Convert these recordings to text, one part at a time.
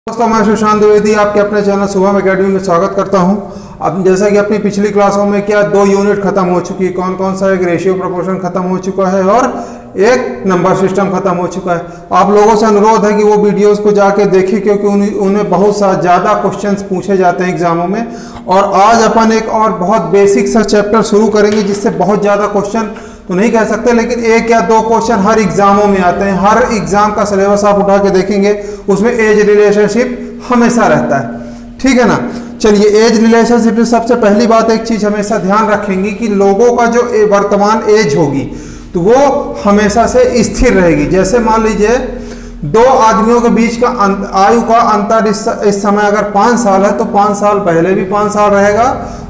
दोस्तों, मैं सुशांत द्विवेदी आपके अपने चैनल शुभम एकेडमी में स्वागत करता हूं। अब जैसा कि अपनी पिछली क्लासों में क्या 2 यूनिट खत्म हो चुकी है, कौन कौन सा, एक रेशियो प्रोपोर्शन खत्म हो चुका है और एक नंबर सिस्टम खत्म हो चुका है। आप लोगों से अनुरोध है कि वो वीडियोस को जाके देखें, क्योंकि उनमें बहुत सा ज़्यादा क्वेश्चंस पूछे जाते हैं एग्जामों में। और आज अपन एक और बहुत बेसिक सा चैप्टर शुरू करेंगे, जिससे बहुत ज़्यादा क्वेश्चन तो नहीं कह सकते, लेकिन 1 या 2 क्वेश्चन हर एग्जामों में आते हैं। हर एग्जाम का सिलेबस आप उठा के देखेंगे, उसमें एज रिलेशनशिप हमेशा रहता है, ठीक है ना। चलिए, एज रिलेशनशिप में सबसे पहली बात, एक चीज हमेशा ध्यान रखेंगे कि लोगों का जो वर्तमान एज होगी तो वो हमेशा से स्थिर रहेगी। जैसे मान लीजिए 2 आदमियों के बीच का आयु का अंतर इस समय अगर 5 साल है, तो 5 साल पहले भी 5 साल रहेगा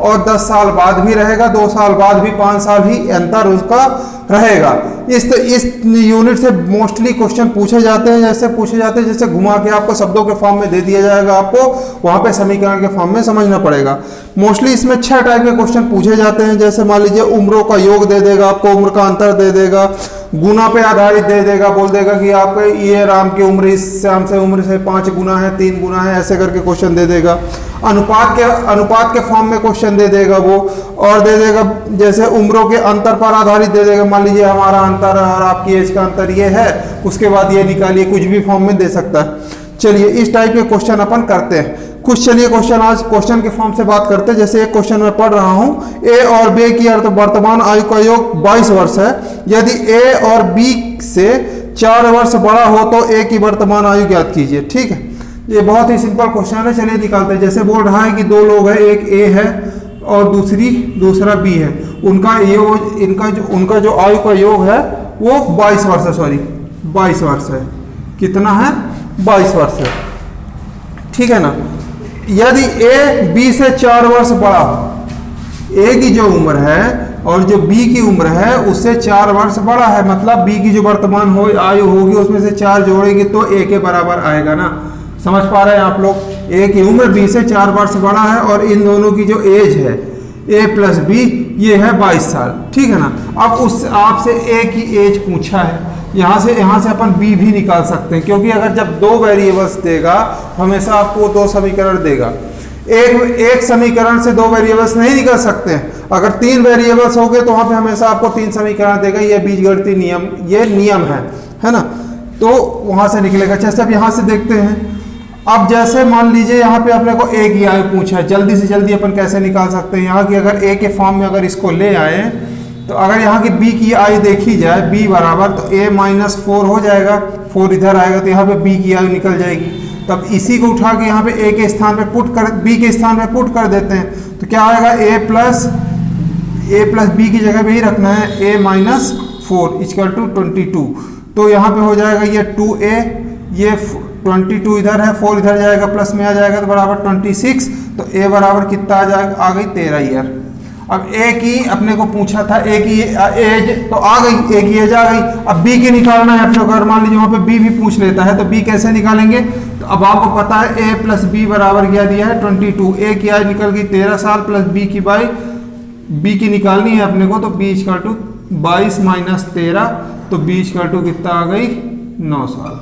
और 10 साल बाद भी रहेगा, 2 साल बाद भी 5 साल ही अंतर उसका रहेगा। इस यूनिट से मोस्टली क्वेश्चन पूछे जाते हैं। जैसे घुमा के आपको शब्दों के फॉर्म में दे दिया जाएगा, आपको वहां पे समीकरण के फॉर्म में समझना पड़ेगा। मोस्टली इसमें 6 टाइप के क्वेश्चन पूछे जाते हैं। जैसे मान लीजिए उम्रों का योग दे देगा, आपको उम्र का अंतर दे देगा, गुना पे आधारित दे देगा, बोल देगा कि आपके ये राम की उम्र इस श्याम से उम्र से 5 गुना है, 3 गुना है, ऐसे करके क्वेश्चन दे देगा। अनुपात के फॉर्म में क्वेश्चन दे देगा वो, और दे देगा जैसे उम्रों के अंतर पर आधारित दे देगा। मान लीजिए हमारा अंतर और आपकी एज का अंतर ये है, उसके बाद ये निकालिए, कुछ भी फॉर्म में दे सकता है। चलिए, इस टाइप के क्वेश्चन अपन करते हैं कुछ। चलिए क्वेश्चन आज क्वेश्चन के फॉर्म से बात करते हैं। जैसे एक क्वेश्चन मैं पढ़ रहा हूं, ए और बी की वर्तमान आयु का योग 22 वर्ष है। यदि ए और बी से 4 वर्ष बड़ा हो तो ए की वर्तमान आयु ज्ञात कीजिए। ठीक है, ये बहुत ही सिंपल क्वेश्चन है। चलिए निकालते हैं। जैसे बोल रहा है कि 2 लोग हैं, एक ए है और दूसरा बी है। उनका जो आयु का योग है वो 22 वर्ष है, 22 वर्ष है। कितना है? 22 वर्ष है, ठीक है ना। यदि ए बी से 4 वर्ष बड़ा हो, ए की जो उम्र है और जो बी की उम्र है उससे 4 वर्ष बड़ा है, मतलब बी की जो वर्तमान आयु होगी उसमें से 4 जोड़ेंगे तो ए के बराबर आएगा ना। समझ पा रहे हैं आप लोग? ए की उम्र बी से 4 वर्ष बड़ा है और इन दोनों की जो एज है ए प्लस बी, ये है 22 साल, ठीक है ना। अब उस आपसे ए की एज पूछा है, यहाँ से अपन बी भी निकाल सकते हैं, क्योंकि अगर जब 2 वेरिएबल्स देगा तो हमेशा आपको 2 समीकरण देगा। एक समीकरण से 2 वेरिएबल्स नहीं निकल सकते हैं। अगर 3 वेरिएबल्स हो गए तो वहां पे हमेशा आपको 3 समीकरण देगा। ये बीजगणितीय नियम, ये नियम है ना। तो वहां से निकलेगा। जैसे अब यहाँ से देखते हैं। अब जैसे मान लीजिए यहाँ पे अपने को ए की आयु पूछा है, जल्दी से जल्दी अपन कैसे निकाल सकते हैं यहाँ की। अगर ए के फॉर्म में अगर इसको ले आए तो अगर यहाँ की बी की आयु देखी जाए, बी बराबर तो a - 4 हो जाएगा, 4 इधर आएगा तो यहाँ पे बी की आयु निकल जाएगी। तब इसी को उठा के यहाँ पे a के स्थान पे बी के स्थान पे पुट कर देते हैं तो क्या आएगा? a प्लस बी की जगह पे ही रखना है, a - 4 = 22। तो यहाँ पे हो जाएगा ये 2a, ये 22 इधर है, 4 इधर जाएगा, प्लस में आ जाएगा तो बराबर 26। तो a बराबर कितना आ गई? 13 ईयर। अब ए की अपने को पूछा था, ए की एज तो आ गई, ए की एज आ गई। अब बी की निकालना है अपने को। अगर मान लीजिए वहां पे बी भी पूछ लेता है तो बी कैसे निकालेंगे? तो अब आपको पता है ए प्लस बी बराबर क्या दिया है? 22। ए की एज निकल गई 13 साल प्लस बी की निकालनी है अपने को, तो बी = 22 - 13, तो बी = कितना आ गई? 9 साल।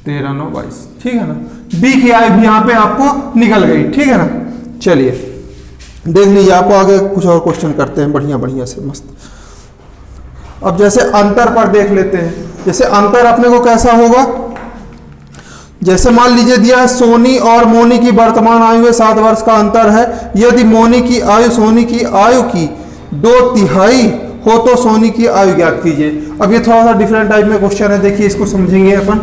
13 9 22, ठीक है ना। बी की आयु भी यहाँ पे आपको निकल गई, ठीक है ना। चलिए देख लीजिए, आपको आगे कुछ और क्वेश्चन करते हैं बढ़िया से मस्त। अब जैसे अंतर पर देख लेते हैं। जैसे अंतर अपने को कैसा होगा? जैसे मान लीजिए दिया है सोनी और मोनी की वर्तमान आयु में 7 वर्ष का अंतर है। यदि मोनी की आयु सोनी की आयु की 2/3 हो तो सोनी की आयु ज्ञात कीजिए। अब ये थोड़ा सा डिफरेंट टाइप में क्वेश्चन है, देखिए इसको समझेंगे अपन।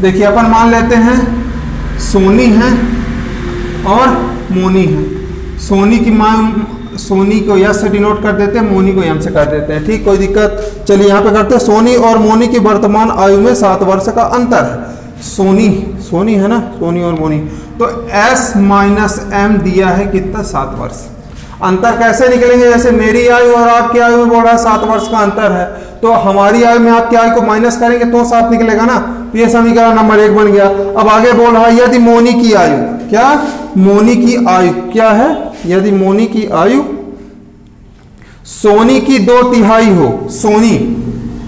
देखिए अपन मान लेते हैं सोनी है और मोनी है। सोनी को यस से डिनोट कर देते हैं, मोनी को एम से कर देते हैं, ठीक, कोई दिक्कत। चलिए यहाँ पे करते हैं। सोनी और मोनी की वर्तमान आयु में 7 वर्ष का अंतर है। सोनी है ना, सोनी और मोनी, तो s - m दिया है कितना? 7 वर्ष। अंतर कैसे निकलेंगे? जैसे मेरी आयु और आपकी आयु में बोल रहा है 7 वर्ष का अंतर है, तो हमारी आयु में आपकी आयु को माइनस करेंगे तो 7 निकलेगा ना। तो ये समीकरण नंबर 1 बन गया। अब आगे बोल रहा है यदि मोनी की आयु, क्या? मोनी की आयु क्या है? यदि मोनी की आयु सोनी की 2/3 हो, सोनी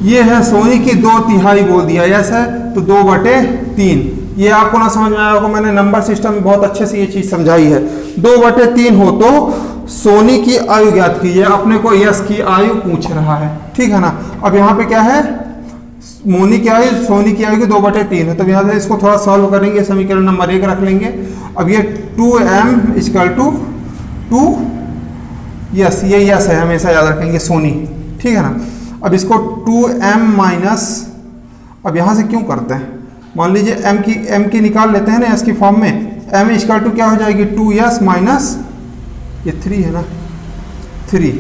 ये है सोनी की 2/3 बोल दिया, यस है तो 2/3। ये आपको ना समझ में आया होगा, मैंने नंबर सिस्टम में बहुत अच्छे से ये चीज समझाई है। 2/3 हो तो सोनी की आयु ज्ञात कीजिए, अपने को यस की आयु पूछ रहा है, ठीक है ना। अब यहाँ पे क्या है, मोनी की आयु सोनी की आयु की 2/3 है, तो यहाँ से इसको थोड़ा सॉल्व करेंगे, समीकरण नंबर 1 रख लेंगे। अब ये 2m = 2 यस, ये यस है, हमेशा याद रखेंगे सोनी, ठीक है ना। अब इसको 2m माइनस, अब यहाँ से क्यों करते हैं, मान लीजिए m की निकाल लेते हैं ना s की फॉर्म में। m = क्या हो जाएगी 2s माइनस ये 3 है ना 3,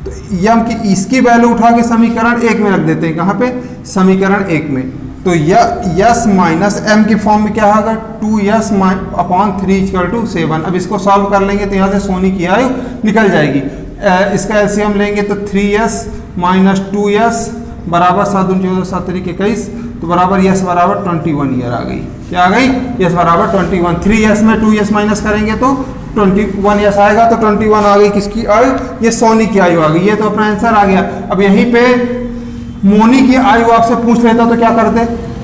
तो m की इसकी वैल्यू उठा के समीकरण 1 में रख देते हैं, कहाँ पे समीकरण 1 में। तो यस माइनस m की फॉर्म में क्या होगा 2s/3 = 7। अब इसको सॉल्व कर लेंगे तो यहाँ से सोनी की आयु निकल जाएगी। इसका एलसीएम लेंगे तो 3s माइनस 2s बराबर 7 × 14 7 × 21, तो बराबर यस बराबर 21 ईयर आ गई। क्या आ गई, यस बराबर 21। 3s में 2s माइनस करेंगे तो 21 यस आएगा, तो 21 आ गई किसकी आयु, ये सोनी की आयु आ गई। ये तो अपना आंसर आ गया। अब यहीं पे मोनी की आयु आपसे पूछ लेता तो क्या करते,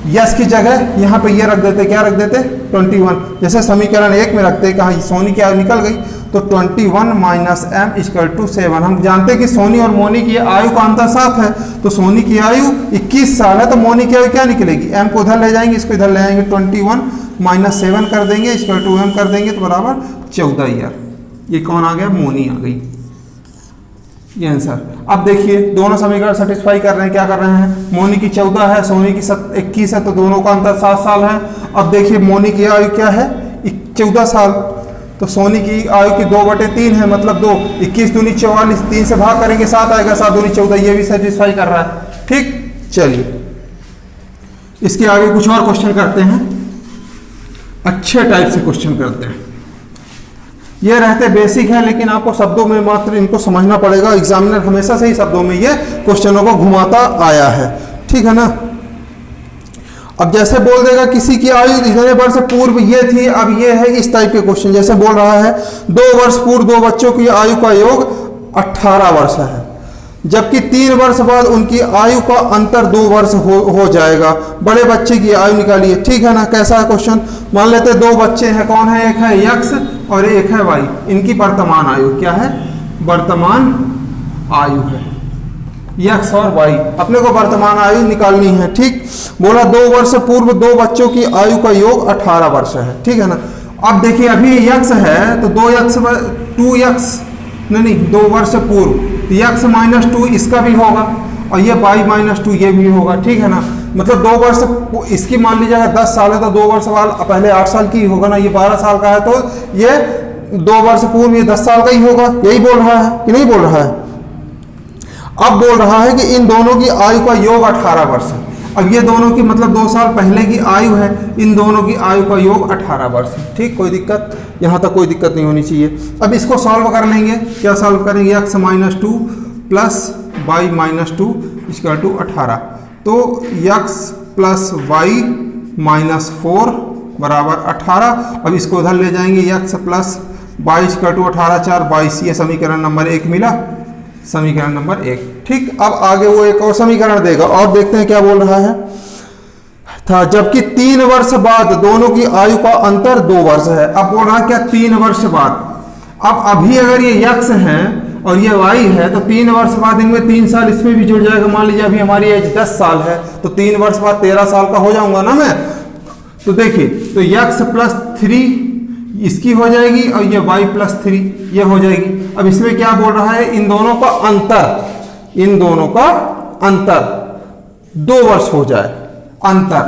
यस की जगह यहाँ पे ये रख देते, क्या रख देते 21, जैसे समीकरण 1 में रखते, कहाँ सोनी की आयु निकल गई, तो 21 माइनस m = 7। हम जानते हैं कि सोनी और मोनी की आयु का अंतर 7 है, तो सोनी की आयु 21 साल है, तो मोनी की आयु क्या निकलेगी, m को उधर ले जाएंगे, इसको इधर ले आएंगे, 21 माइनस 7 कर देंगे, इसका 2m कर देंगे, तो बराबर 14 ईयर। ये कौन आ गया, मोनी आ गई, ये आंसर। अब देखिए दोनों समीकरण सेटिस्फाई कर रहे हैं, क्या कर रहे हैं, मोनी की 14 है, सोनी की 21 है, तो दोनों का अंतर 7 साल है। अब देखिए मोनी की आयु क्या है 14 साल, तो सोनी की आयु की 2/3 है, मतलब 2, 21 दूनी 44, 3 से भाग करेंगे 7 आएगा, 7 दूनी 14, ये भी सेटिस्फाई कर रहा है, ठीक। चलिए इसके आगे कुछ और क्वेश्चन करते हैं, अच्छे टाइप से क्वेश्चन करते हैं। ये रहते बेसिक है, लेकिन आपको शब्दों में मात्र इनको समझना पड़ेगा। एग्जामिनर हमेशा से ही शब्दों में ये क्वेश्चनों को घुमाता आया है, ठीक है ना। अब जैसे बोल देगा किसी की आयु इतने वर्ष पूर्व ये थी, अब ये है इस टाइप के क्वेश्चन। जैसे बोल रहा है 2 वर्ष पूर्व 2 बच्चों की आयु का योग 18 वर्ष है, जबकि 3 वर्ष बाद उनकी आयु का अंतर 2 वर्ष हो जाएगा। बड़े बच्चे की आयु निकालिए, ठीक है ना। कैसा है क्वेश्चन, मान लेते हैं 2 बच्चे हैं, कौन है, एक है यक्स और एक है वाई। इनकी वर्तमान आयु क्या है, वर्तमान आयु है यक्स और वाई, अपने को वर्तमान आयु निकालनी है, ठीक। बोला 2 वर्ष पूर्व 2 बच्चों की आयु का योग 18 वर्ष है, ठीक है ना। अब देखिए अभी यक्स है तो 2 वर्ष पूर्व यक्स माइनस 2 इसका भी होगा, और ये वाई माइनस 2 ये भी होगा, ठीक है ना। मतलब 2 वर्ष इसकी मान लीजिएगा 10 साल है, तो 2 वर्ष पहले 8 साल की होगा ना, ये 12 साल का है, तो ये 2 वर्ष पूर्व ये 10 साल का ही होगा। यही बोल रहा है कि नहीं बोल रहा है। अब बोल रहा है कि इन दोनों की आयु का योग 18 वर्ष है। अब ये दोनों की मतलब 2 साल पहले की आयु है, इन दोनों की आयु का योग 18 वर्ष है, ठीक। कोई दिक्कत, यहाँ तक कोई दिक्कत नहीं होनी चाहिए। अब इसको सॉल्व कर लेंगे, क्या सॉल्व करेंगे, x minus 2 plus y minus 2 = 18, तो x प्लस वाई माइनस 4 बराबर 18। अब इसको उधर ले जाएंगे, x प्लस वाई = 18 4 22, ये समीकरण नंबर 1 मिला, समीकरण नंबर 1, ठीक। अब आगे वो एक और समीकरण देगा और देखते हैं क्या बोल रहा है था, जबकि 3 वर्ष बाद दोनों की आयु का अंतर 2 वर्ष है। अब बोल रहा है क्या 3 वर्ष बाद, अब अभी अगर ये यक्स है और ये वाई है, तो 3 वर्ष बाद इनमें 3 साल इसमें भी जुड़ जाएगा। मान लीजिए अभी हमारी एज 10 साल है, तो 3 वर्ष बाद 13 साल का हो जाऊंगा ना मैं। तो देखिए, तो यक्स प्लस 3 इसकी हो जाएगी और ये y प्लस 3 ये हो जाएगी। अब इसमें क्या बोल रहा है, इन दोनों का अंतर 2 वर्ष हो जाए, अंतर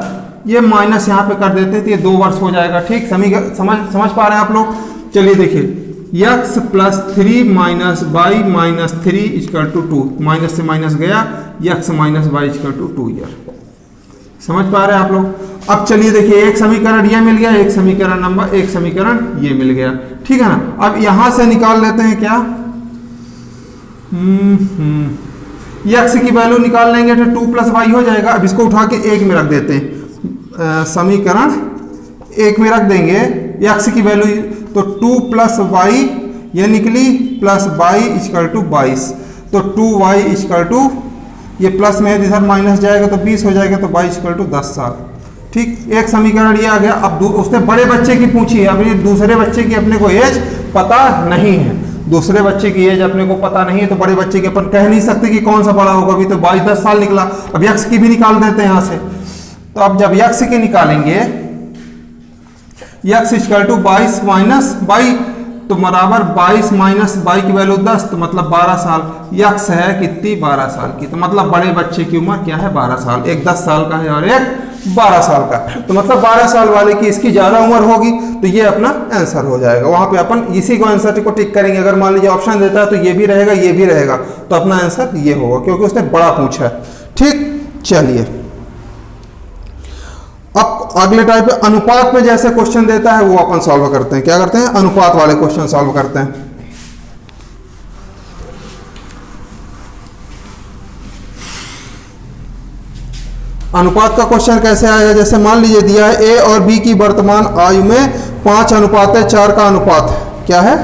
ये माइनस यहाँ पे कर देते तो ये 2 वर्ष हो जाएगा, ठीक। समझ पा रहे हैं आप लोग। चलिए देखिए x plus 3 minus y minus 3 = 2, minus से माइनस गया, x माइनस वाई = 2 ईयर। समझ पा रहे हैं आप लोग। अब चलिए देखिए, एक समीकरण ये मिल गया, एक समीकरण ये मिल गया, ठीक है ना। अब यहां से निकाल लेते हैं क्या, x की वैल्यू निकाल लेंगे तो 2 + y हो जाएगा। अब इसको उठा के 1 में रख देते हैं, समीकरण 1 में रख देंगे x की वैल्यू, तो 2 + y ये निकली, प्लस y = 22, तो 2y = ये प्लस में इधर माइनस जाएगा तो 20 हो जाएगा, तो 22 = 10 साल। ठीक, एक समीकरण ये आ गया। अब उसने बड़े बच्चे की पूछी है, अभी दूसरे बच्चे की अपने को एज पता नहीं है, दूसरे बच्चे की एज अपने को पता नहीं है, तो बड़े बच्चे के अपन कह नहीं सकते कि कौन सा बड़ा होगा। अभी तो 22-10 साल निकला। अब यक्स की भी निकाल देते हैं यहाँ से। तो अब जब यक्स की निकालेंगे, यक्स = 22 माइनस 22, तो बराबर 22 माइनस 22 की वैल्यू 10, तो मतलब 12 साल। यक्स है कितनी? 12 साल की। तो मतलब बड़े बच्चे की उम्र क्या है? 12 साल। एक 10 साल का है और एक 12 साल का। तो मतलब 12 साल वाले की इसकी ज्यादा उम्र होगी, तो ये अपना आंसर हो जाएगा। वहां पे अपन इसी को आंसर को टिक करेंगे। अगर मान लीजिए ऑप्शन देता है तो ये भी रहेगा, ये भी रहेगा, तो अपना आंसर ये होगा, क्योंकि उसने बड़ा पूछा है। ठीक, चलिए अब अगले टाइप पे अनुपात में जैसे क्वेश्चन देता है वो अपन सॉल्व करते हैं। क्या करते हैं? अनुपात वाले क्वेश्चन सॉल्व करते हैं। अनुपात का क्वेश्चन कैसे आएगा? जैसे मान लीजिए दिया है ए और बी की वर्तमान आयु में 5:4 का अनुपात है। क्या है?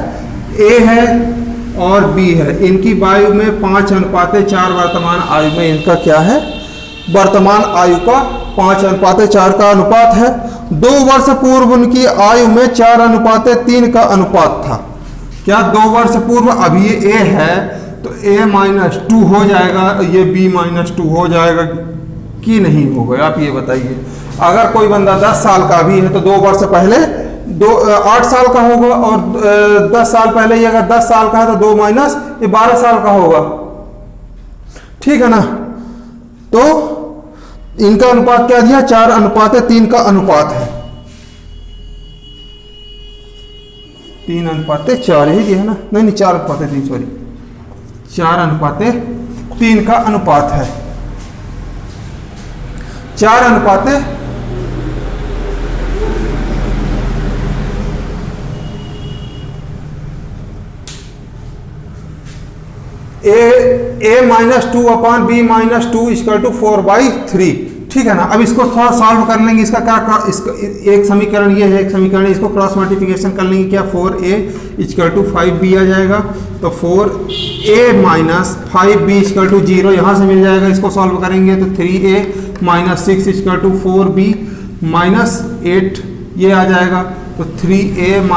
ए है और बी है, इनकी आयु में 5:4 वर्तमान आयु में इनका क्या है? वर्तमान आयु का 5:4 का अनुपात है। 2 वर्ष पूर्व उनकी आयु में 4:3 का अनुपात था। क्या 2 वर्ष पूर्व? अभी ये ए है तो a-2 हो जाएगा, ये b-2 हो जाएगा कि नहीं होगा? आप ये बताइए। अगर कोई बंदा 10 साल का भी है तो 2 वर्ष पहले 8 साल का होगा, और 10 साल पहले ही अगर 10 साल का है तो 2 माइनस ये 12 साल का होगा। ठीक है ना? तो इनका अनुपात क्या दिया? 4:3 का अनुपात है। 3:4 ही दिया है ना? नहीं 4:3, सॉरी, 4:3 का अनुपात है। 4:3 a-2 अपॉन b-2 = 4/3। ठीक है ना? अब इसको थोड़ा सॉल्व कर लेंगे। इसका क्या? इसका एक समीकरण ये है, एक समीकरण इसको क्रॉस मल्टीप्लिकेशन कर लेंगे। क्या? 4a = 5b आ जाएगा, तो 4a - 5b = 0 यहाँ से मिल जाएगा। इसको सॉल्व करेंगे तो 3a - 6 = 4b - 8 ये आ जाएगा, तो 3a -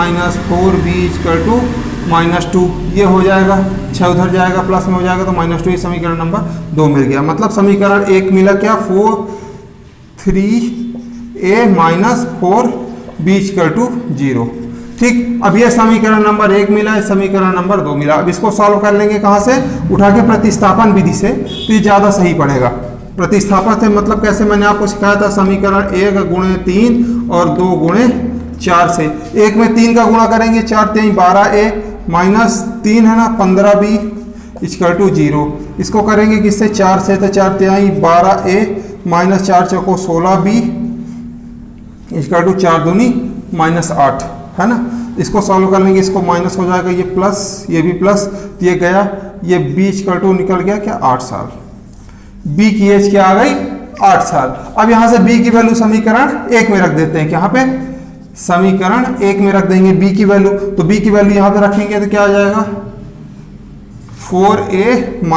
4b = -2 ये हो जाएगा। 6 उधर जाएगा, प्लस में हो जाएगा, तो -2 ये समीकरण नंबर 2 मिल गया। मतलब समीकरण 1 मिला क्या? 3a - 4b = 0। ठीक, अब ये समीकरण नंबर 1 मिला, समीकरण नंबर 2 मिला। अब इसको सॉल्व कर लेंगे कहाँ से? उठा के प्रतिस्थापन विधि से, तो ये ज़्यादा सही पड़ेगा। प्रतिस्थापन से मतलब कैसे? मैंने आपको सिखाया था, समीकरण 1 × 3 और 2 × 4 से। 1 में 3 का गुणा करेंगे, 4 × 3 = 12a -3 है ना, 15b = 0। इसको करेंगे किससे? 4 से, तो 4 × 3 = 12a -4 × 16b = 4 दूनी -8 है ना। इसको सॉल्व कर लेंगे, इसको माइनस हो जाएगा, ये प्लस, ये भी प्लस, ये गया, ये b = निकल गया क्या? 8 साल। b की एज क्या आ गई? 8 साल। अब यहाँ से b की वैल्यू समीकरण 1 में रख देते हैं। यहाँ पे समीकरण 1 में रख देंगे b की वैल्यू, तो b की वैल्यू यहाँ पे रखेंगे तो क्या आ जाएगा? 4a -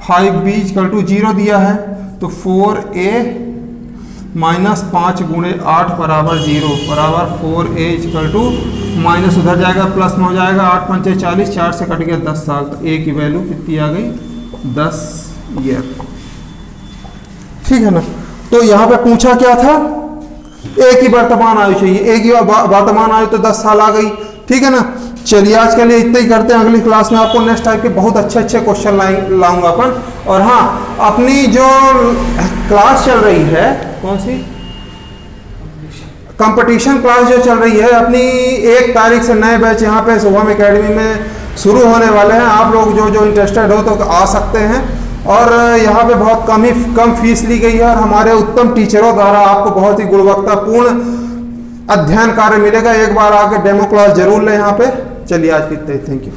5b = 0 दिया है, तो 4a - 5 × 8 = 0 बराबर 4a = माइनस उधर जाएगा, प्लस में हो जाएगा, 8 × 5 = 40, 4 से कट गया 10 साल। तो a की वैल्यू कितनी आ गई? 10 ईयर। ठीक है ना? तो यहाँ पे पूछा क्या था? ए की वर्तमान आयु चाहिए। ए की वर्तमान आयु तो 10 साल आ गई। ठीक है ना? चलिए आज के लिए इतना ही करते हैं। अगली क्लास में आपको नेक्स्ट टाइप के बहुत अच्छे क्वेश्चन लाऊंगा अपन। और हाँ, अपनी जो क्लास चल रही है, कौन सी कंपटीशन क्लास जो चल रही है अपनी, 1 तारीख से नए बैच यहाँ पे शुभम एकेडमी में शुरू होने वाले हैं। आप लोग जो इंटरेस्टेड हो तो आ सकते हैं। और यहाँ पे बहुत कम फीस ली गई है, और हमारे उत्तम टीचरों द्वारा आपको बहुत ही गुणवत्तापूर्ण अध्ययन कार्य मिलेगा। एक बार आके डेमो क्लास जरूर लें यहाँ पे। चलिए आज के लिए थैंक यू।